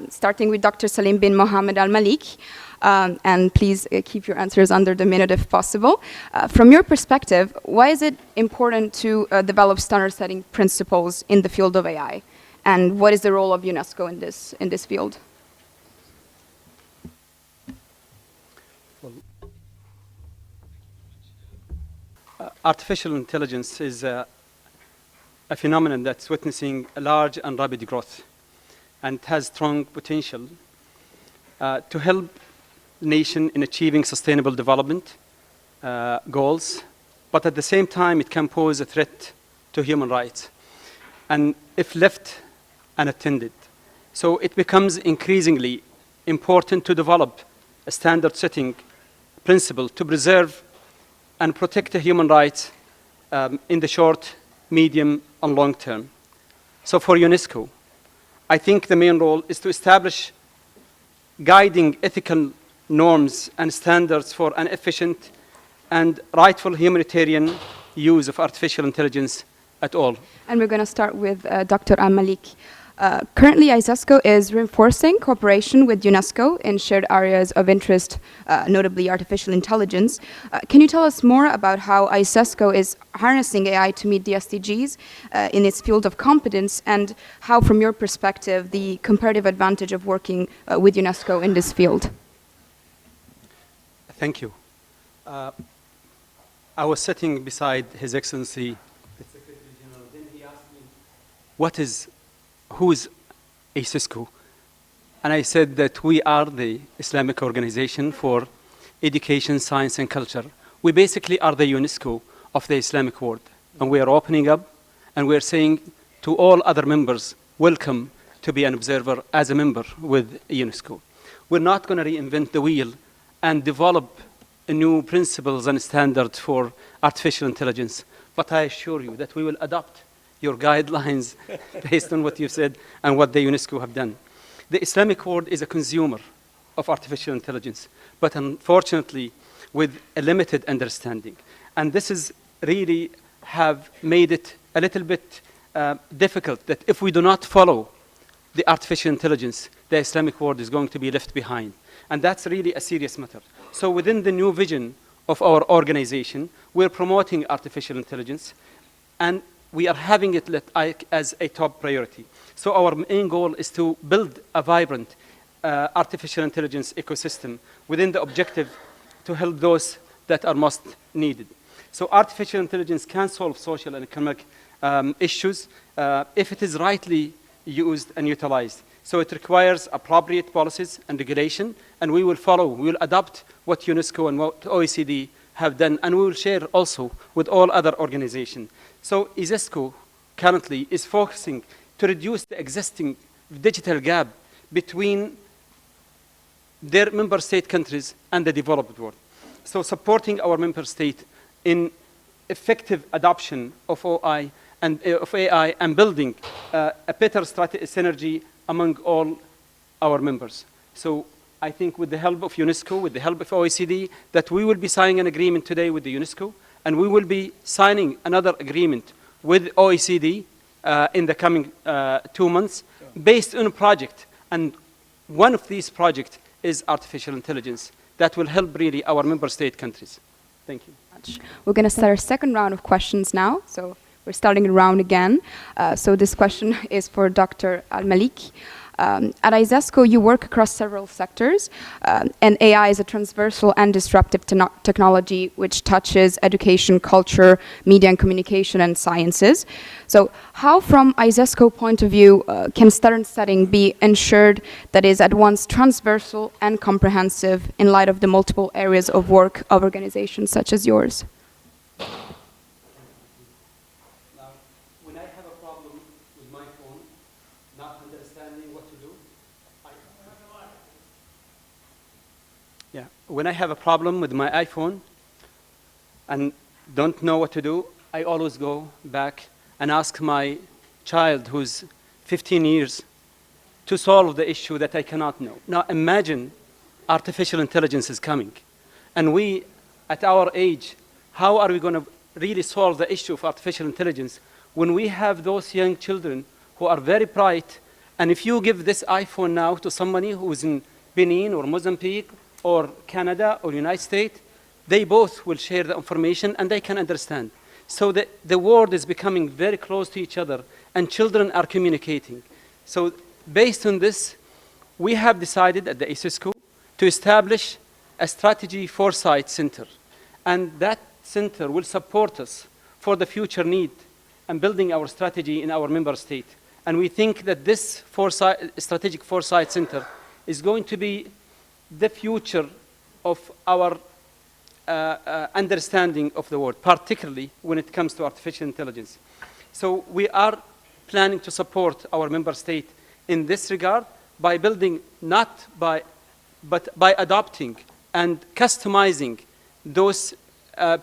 Starting with Dr. Salim bin Mohammed al-Malik, and please keep your answers under the minute if possible. From your perspective, why is it important to develop standard-setting principles in the field of AI? And what is the role of UNESCO in this field? Artificial intelligence is a phenomenon that's witnessing a large and rapid growth, and it has strong potential to help the nation in achieving sustainable development goals, but at the same time it can pose a threat to human rights, and if left unattended. So it becomes increasingly important to develop a standard-setting principle to preserve and protect the human rights in the short, medium, and long term. So for UNESCO, I think the main role is to establish guiding ethical norms and standards for an efficient and rightful humanitarian use of artificial intelligence at all. And we're going to start with Dr. Al-Malik. Currently, Eisesco is reinforcing cooperation with UNESCO in shared areas of interest, notably artificial intelligence. Can you tell us more about how Eisesco is harnessing AI to meet the SDGs in its field of competence, and how, from your perspective, the comparative advantage of working with UNESCO in this field? Thank you. I was sitting beside His Excellency, the Secretary General, then he asked me, who is Eisesco? And I said that we are the Islamic organization for education, science, and culture. We basically are the UNESCO of the Islamic world. And we are opening up, and we are saying to all other members, welcome to be an observer as a member with UNESCO. We're not going to reinvent the wheel and develop new principles and standards for artificial intelligence, but I assure you that we will adopt your guidelines based on what you've said and what the UNESCO have done. The Islamic world is a consumer of artificial intelligence, but unfortunately with a limited understanding. And this is really have made it a little bit difficult that if we do not follow the artificial intelligence, the Islamic world is going to be left behind. And that's really a serious matter. So within the new vision of our organization, we're promoting artificial intelligence, and we are having it as a top priority. So our main goal is to build a vibrant artificial intelligence ecosystem within the objective to help those that are most needed. So artificial intelligence can solve social and economic issues if it is rightly used and utilized. So it requires appropriate policies and regulation, and we will follow, we will adopt what UNESCO and what OECD have done, and we will share also with all other organizations. So Eisesco currently is focusing to reduce the existing digital gap between their member state countries and the developed world. So supporting our member state in effective adoption of AI and building a better synergy among all our members. So I think with the help of UNESCO, with the help of OECD, that we will be signing an agreement today with the UNESCO, and we will be signing another agreement with OECD in the coming 2 months based on a project. And one of these projects is artificial intelligence that will help really our member state countries. Thank you. We're going to start our second round of questions now. So we're starting the round again. So this question is for Dr. Al-Malik. At Eisesco, you work across several sectors, and AI is a transversal and disruptive technology which touches education, culture, media and communication, and sciences. So how, from Eisesco point of view, can standard setting be ensured that is at once transversal and comprehensive in light of the multiple areas of work of organizations such as yours? When I have a problem with my iPhone and don't know what to do, I always go back and ask my child who's 15 years to solve the issue that I cannot know. Now imagine artificial intelligence is coming, and we, at our age, how are we going to really solve the issue of artificial intelligence when we have those young children who are very bright And if you give this iPhone now to somebody who is in Benin or Mozambique or Canada or United States, they both will share the information and they can understand. So the world is becoming very close to each other and children are communicating. So based on this, we have decided at the Eisisco to establish a strategy foresight center. And that center will support us for the future need and building our strategy in our member state. And we think that this strategic foresight center is going to be the future of our understanding of the world, particularly when it comes to artificial intelligence. So we are planning to support our member state in this regard by building but by adopting and customizing those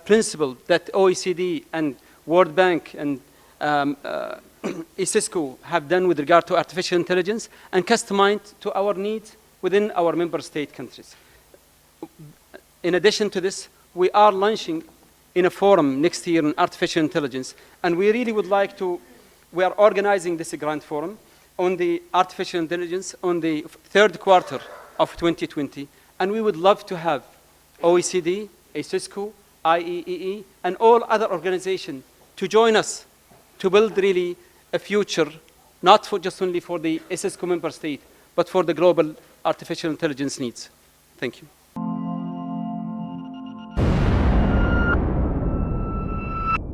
principles that OECD and World Bank and Eisisco have done with regard to artificial intelligence and customized to our needs within our member state countries. In addition to this, we are launching in a forum next year on artificial intelligence, and we really would like to, we are organizing this grand forum on the artificial intelligence on the third quarter of 2020, and we would love to have OECD, Eisisco, IEEE, and all other organizations to join us to build really a future, not for just only for the Eisisco member state, but for the global artificial intelligence needs. Thank you.